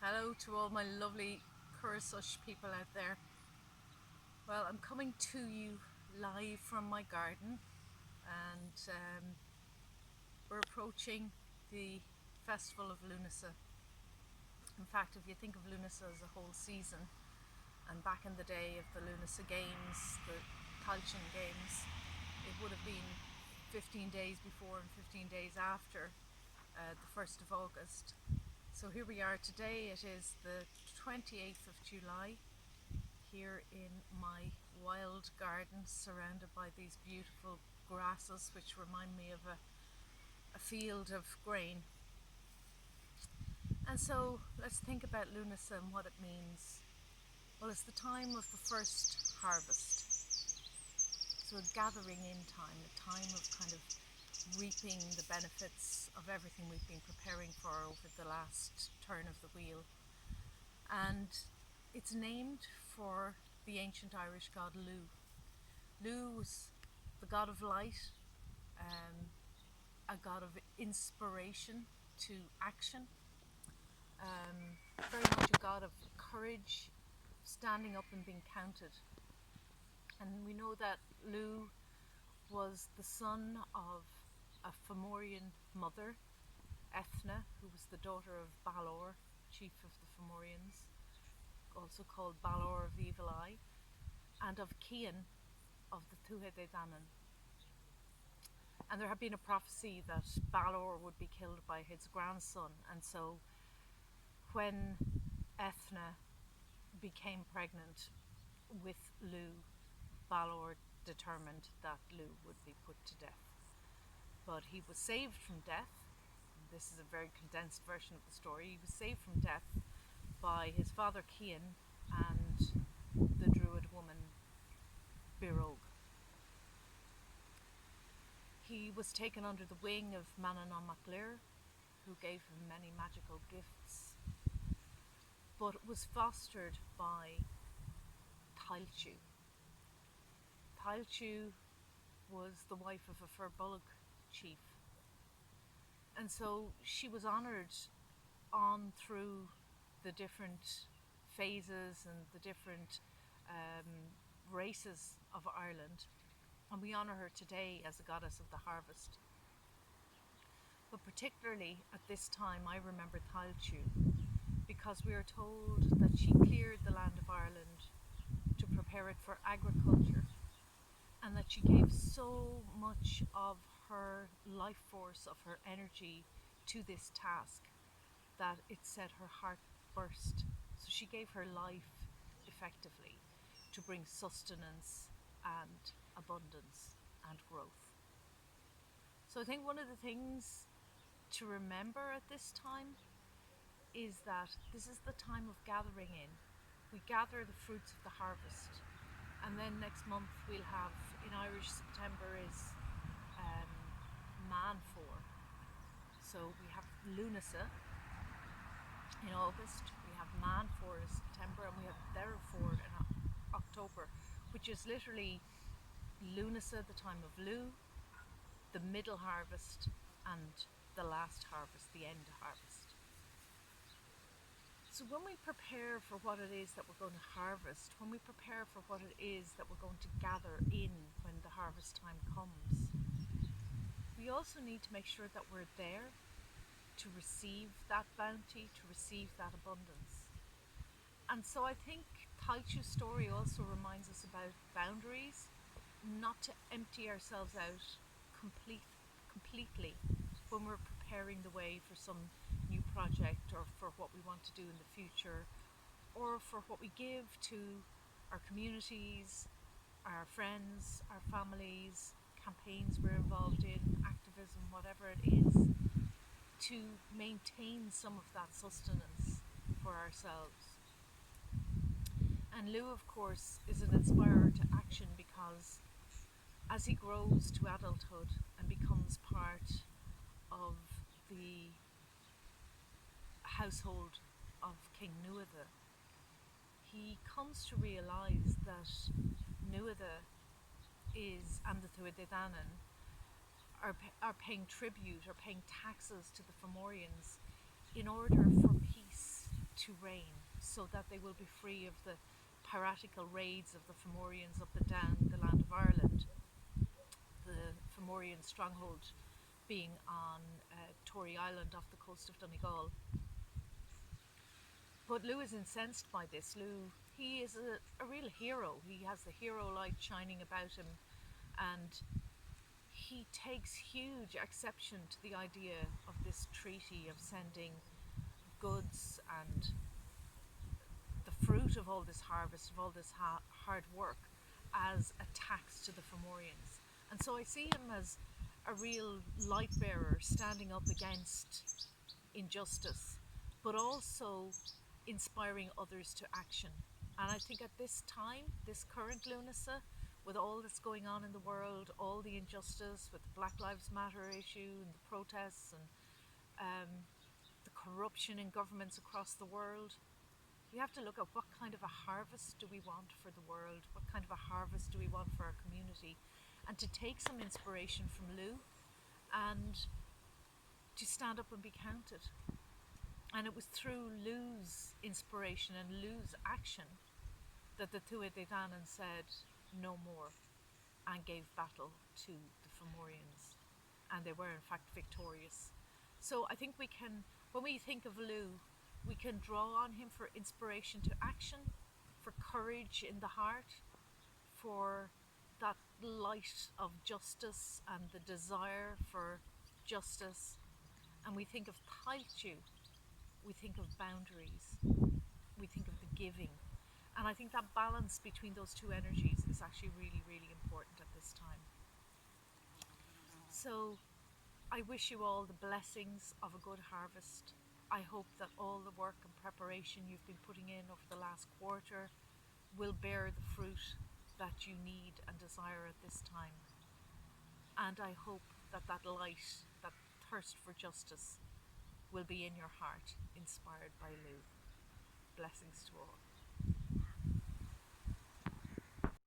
Hello to all my lovely Cursush people out there. Well, I'm coming to you live from my garden, and we're approaching the festival of Lughnasadh. In fact, if you think of Lughnasadh as a whole season, and back in the day of the Lughnasadh Games, the Tailltiu Games, it would have been 15 days before and 15 days after the 1st of August. So here we are today. It is the 28th of July here in my wild garden, surrounded by these beautiful grasses which remind me of a field of grain. And so let's think about Lughnasadh and what it means. Well, it's the time of the first harvest. So a gathering in time, a time of kind of reaping the benefits of everything we've been preparing for over the last turn of the wheel. And it's named for the ancient Irish god Lugh. Lugh was the god of light, a god of inspiration to action, very much a god of courage, standing up and being counted. And we know that Lugh was the son of a Fomorian mother, Ethna, who was the daughter of Balor, chief of the Fomorians, also called Balor of the Evil Eye, and of Cian of the Tuatha. And there had been a prophecy that Balor would be killed by his grandson, and so when Ethna became pregnant with Lugh, Balor determined that Lugh would be put to death. But he was saved from death. This is a very condensed version of the story. He was saved from death by his father Cian and the druid woman Birog. He was taken under the wing of Manannán mac Lir, who gave him many magical gifts, but was fostered by Tailltiu. Tailltiu was the wife of a Firbolg chief, and so she was honoured on through the different phases and the different races of Ireland, and we honour her today as a goddess of the harvest. But particularly at this time I remember Tailltiu because we are told that she cleared the land of Ireland to prepare it for agriculture, and that she gave so much of her life force, of her energy to this task that it said her heart burst. So she gave her life effectively to bring sustenance and abundance and growth. So I think one of the things to remember at this time is that this is the time of gathering in. We gather the fruits of the harvest, and then next month we'll have, in Irish, September is Man-for. So we have Lughnasadh in August, we have Man-for in September, and we have Therefore in October, which is literally Lughnasadh, the time of Lugh, the middle harvest, and the last harvest, the end harvest. So when we prepare for what it is that we're going to harvest, when we prepare for what it is that we're going to gather in when the harvest time comes, we also need to make sure that we're there to receive that bounty, to receive that abundance. And so I think Tailltiu's story also reminds us about boundaries, not to empty ourselves out completely when we're preparing the way for some new project, or for what we want to do in the future, or for what we give to our communities, our friends, our families, campaigns we're involved in, activism, whatever it is, to maintain some of that sustenance for ourselves. And Lugh, of course, is an inspirer to action, because as he grows to adulthood and becomes part of the household of King Nuada, he comes to realise that Nuada is, and the Tuatha are paying tribute, or paying taxes to the Fomorians in order for peace to reign, so that they will be free of the piratical raids of the Fomorians up and down the land of Ireland. The Fomorian stronghold being on Tory Island off the coast of Donegal. But Lugh is incensed by this. Lugh, he is a real hero. He has the hero light shining about him, and he takes huge exception to the idea of this treaty of sending goods and the fruit of all this harvest, of all this hard work, as a tax to the Fomorians. And so I see him as a real light bearer standing up against injustice, but also inspiring others to action. And I think at this time, this current Lughnasadh, with all that's going on in the world, all the injustice with the Black Lives Matter issue and the protests and the corruption in governments across the world, we have to look at what kind of a harvest do we want for the world, what kind of a harvest do we want for our community, and to take some inspiration from Lugh and to stand up and be counted. And it was through Lugh's inspiration and Lugh's action that the Tuatha Dé Danann said no more and gave battle to the Fomorians, and they were in fact victorious. So I think we can, when we think of Lugh, we can draw on him for inspiration to action, for courage in the heart, for that light of justice and the desire for justice. And we think of Tailltiu, we think of boundaries, we think of the giving. And I think that balance between those two energies is actually really, really important at this time. So I wish you all the blessings of a good harvest. I hope that all the work and preparation you've been putting in over the last quarter will bear the fruit that you need and desire at this time. And I hope that that light, that thirst for justice, will be in your heart, inspired by Lugh. Blessings to all.